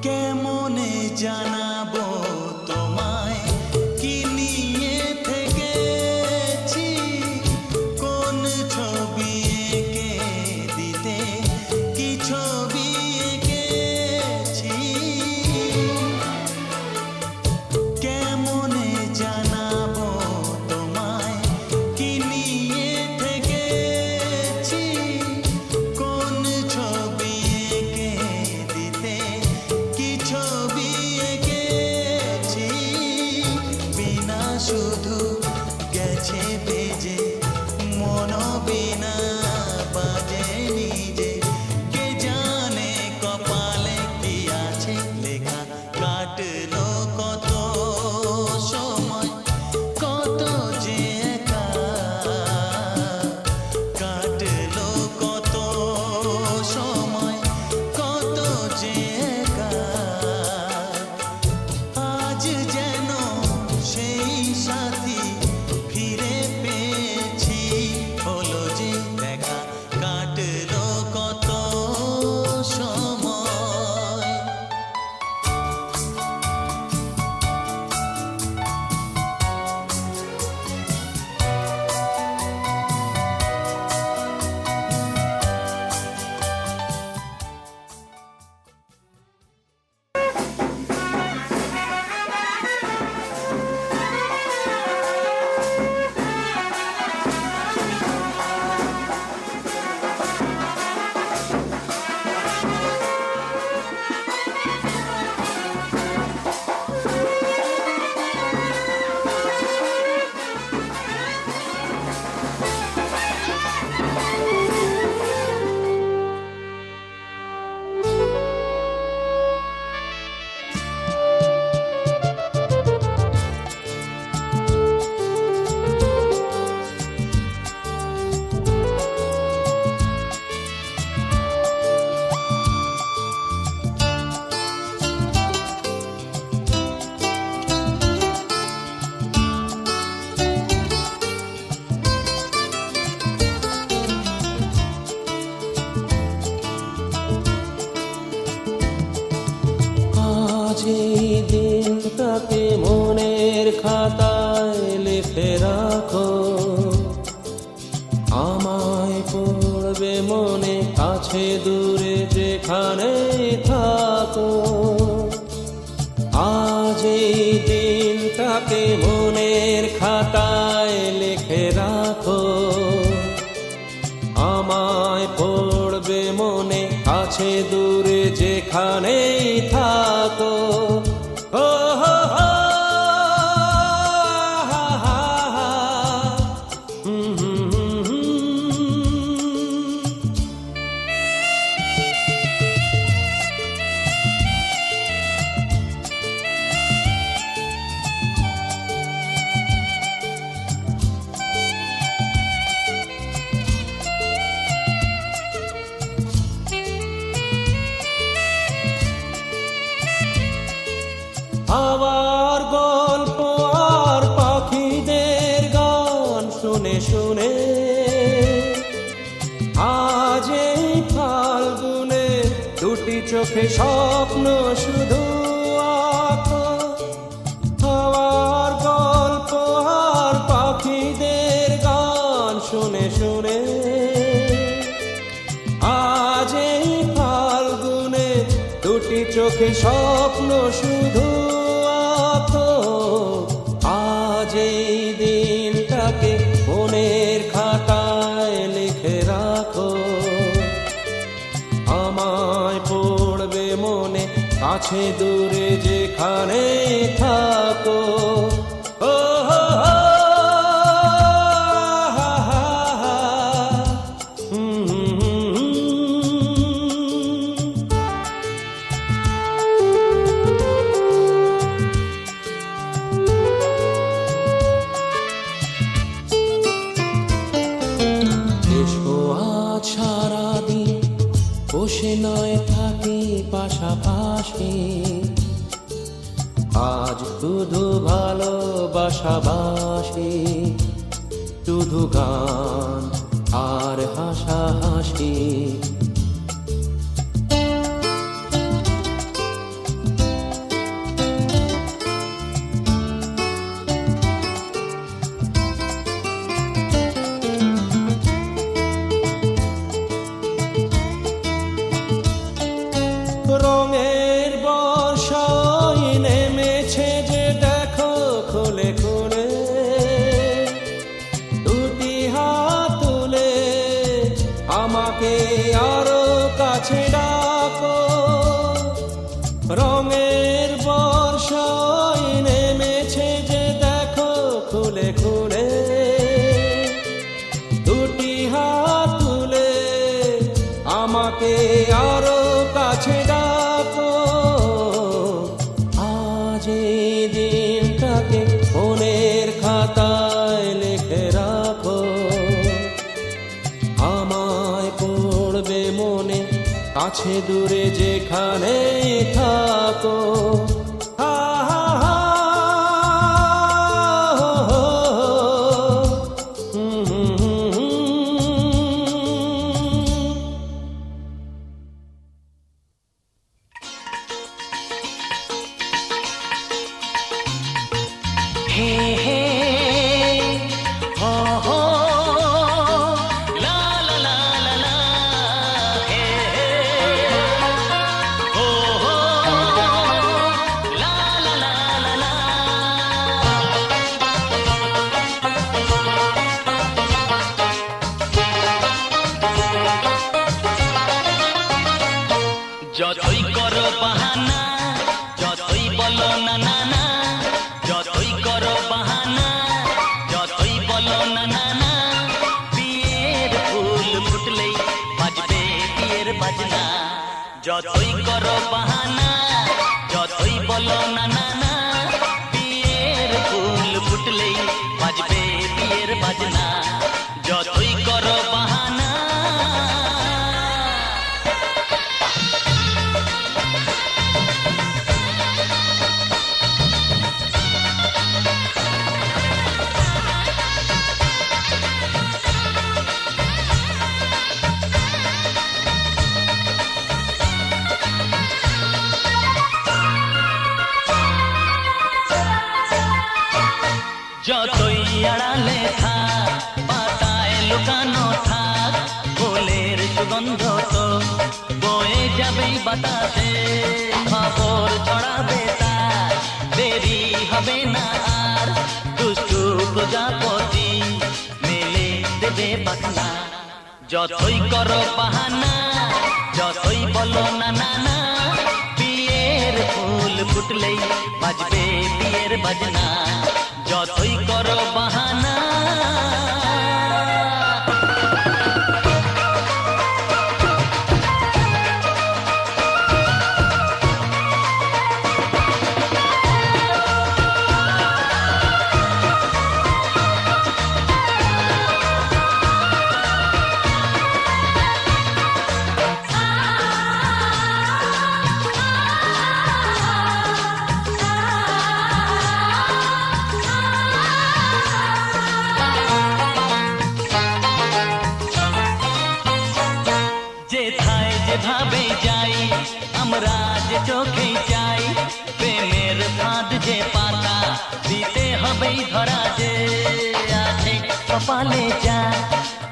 কেমনে জানাবো তোমায় কি নিয়ে থেকেছি, কোন ছবি এঁকে দিতে কি ছবি এঁকেছি, কেমনে জানাবো তোমায় কি নিয়ে থেকেছি, কোন ছবি এঁকে দিতে কি ছবি এঁকেছি, বিনা শুধু গেছে বেজে মন বিনা বাজে নিজে, কে জানে কপালে কি আছে লেখা, কাটলো কত সময় কত যে একা, কাটলো কত সময় কত যে একা, আজ যেন সেই সাথী ফিরে পেয়েছি, হলো যে দেখা, কাটলো কত সময়। আজ এই দিনটাকে মনের খাতায় লিখে রাখো, আমায় পড়বে মনে কাছে দূরে যেখানে থাকো, আজ এই দিনটাকে মনের খাতায় লিখে রাখো, আমায় পড়বে মনে কাছে দূরে যেখানেই থাকো, ও হো হো, হা হা হা, হুম হুম হুম হুম। হাওয়ার গল্প আর পাখিদের গান শুনে শুনে আজ এই ফাল্গুনে দুটি চোখে স্বপ্ন শুধু আঁকো, হাওয়ার গল্প আর পাখিদের গান শুনে শুনে আজ এই ফাল্গুনে দুটি চোখে স্বপ্ন শুধু আঁকো, আজ এই দিনটাকে মনের খাতায় লিখে রাখো, আমায় পড়বে মনে কাছে দূরে যেখানে থাকো, ও হো হো, হা হা হা, হুম হুম হুম হুম। এসো আজ সারাদিন বসে নয় থাকি পাশাপাশি, আজ শুধু ভালোবাসাবাসি, শুধু গান আর হাসাহাসি, বর্ষায় নেমেছে যে দেখো খুলে খুলে, দুটি হাত তুলে আমাকে আরো কাছে ডাকো। রঙের বর্ষায় নেমেছে যে দেখো খুলে খুলে, দুটি হাত তুলে আমাকে আরো কাছে ডাকো। আজ এই দিনটাকে মনের খাতায় লিখে রাখো, আমায় পড়বে মনে কাছে দূরে যেখানে থাকো। হা হা হা, হুম হুম হুম হুম। হে হে হো হো লা লা লা লা লা, হে হে হো হো লা লা লা লা লা। যতই করো বাহানা, যতই বলো না না না, যতই করো বাহানা, যতই বলো না না না, বিয়ের ফুল ফুটলেই বাজবে বিয়ের বাজনা। যতই করো বাহানা, যতই বলো না না না, বিয়ের ফুল ফুটলেই বাজবে বিয়ের বাজনা। যতই করো বাহানা। যতই আড়ালে থাক, পাতায় লুকানো থাক, ফুলের সুগন্ধ তো বয়ে যাবেই বাতাসে। খবর ছড়াবে তার, দেরি হবে না আর, দুষ্টু প্রজাপতি মেলে দেবে পাখনা। যতই করো বাহানা, যতই বলো না না না, বিয়ের ফুল ফুটলেই বাজবে বিয়ের বাজনা। যতই করো বাহানা। যেথায় যেভাবে যাই আমরা যে চোখেই চাই, প্রেমের ফাঁদ যে পাতা দিতে হবেই ধরা। যে আছে কপালে যা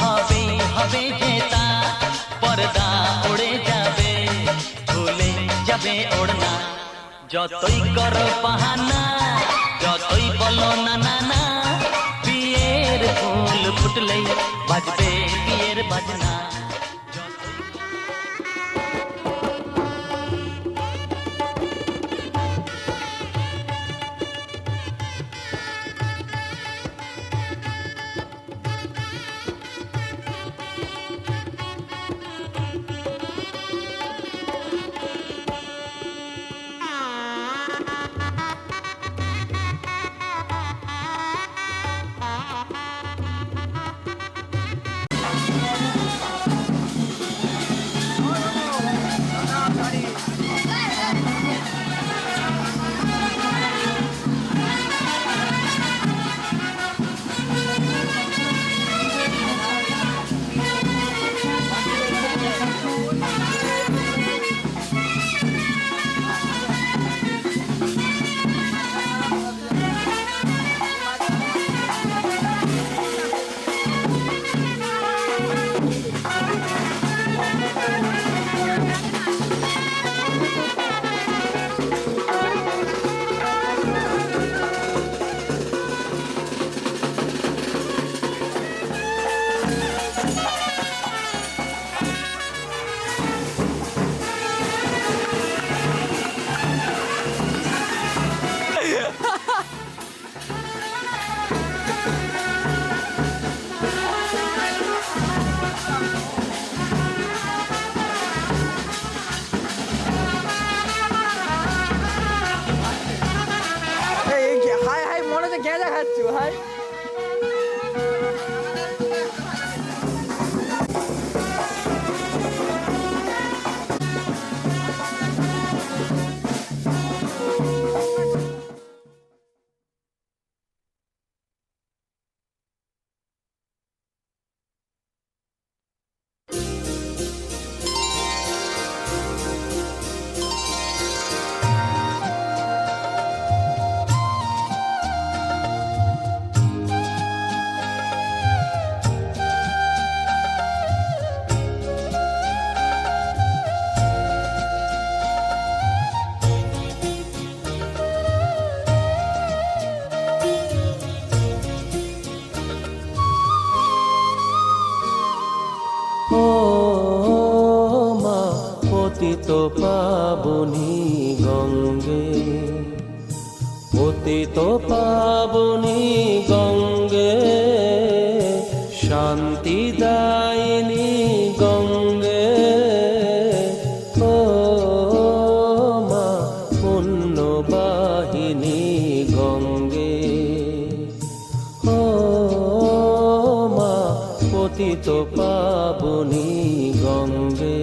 হবেই হবে যে তা, পর্দা উড়ে যাবে ভুলে যাবে ওড়না। যতই করো বাহানা, যতই বলো না না না, বিয়ের ফুল ফুটলেই বাজবে বিয়ের বাজনা। যাচ্ছ ভাই? ও মা পতিত পাবনী গঙ্গে, পতিত পাবনী গঙ্গে, শান্তিদায়িনী গঙ্গে। ও মা পুণ্যবাহিনী গঙ্গে, ও মা পতিত পাবনী গঙ্গে।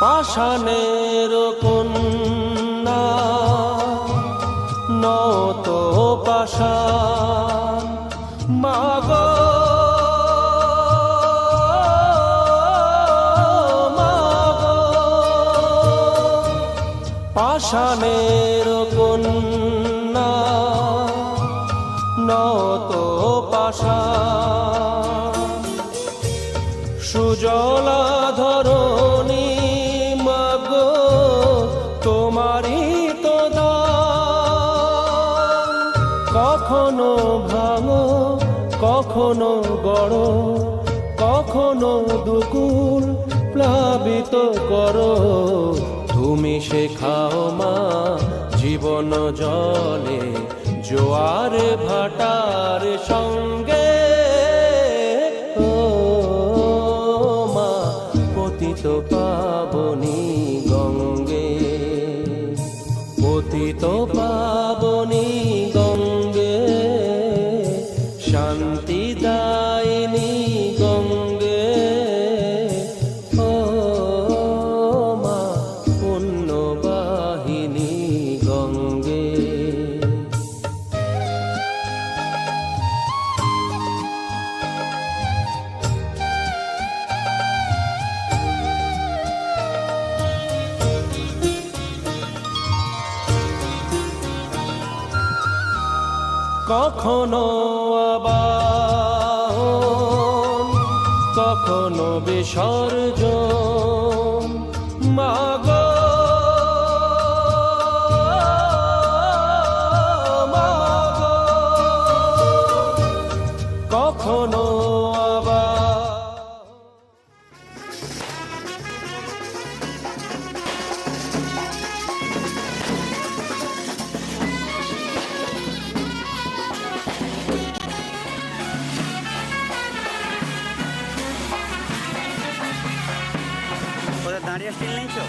পাষাণের কন্যা নত পাষাণ, মাগো মাগো, পাষাণের কন্যা নত পাষাণ, সুজলা ধরণী তোমারই তো দান। কখনো ভাঙো কখনো গড়ো, কখনো দুকুল প্লাবিত করো। তুমি শেখাও মা জীবন জলে জোয়ার ভাটার সঙ্গে। ও মা পতিত পাবনী গঙ্গে, পতিত পাবনী গঙ্গে, শান্তিদায়িনী গঙ্গে। ও মা পুণ্যবাহিনী গঙ্গে। কখনো আবাহন কখনো বিসর্জন, মাগো মাগো, কখনো দাঁড়িয়ে স্টিল নিয়েছো?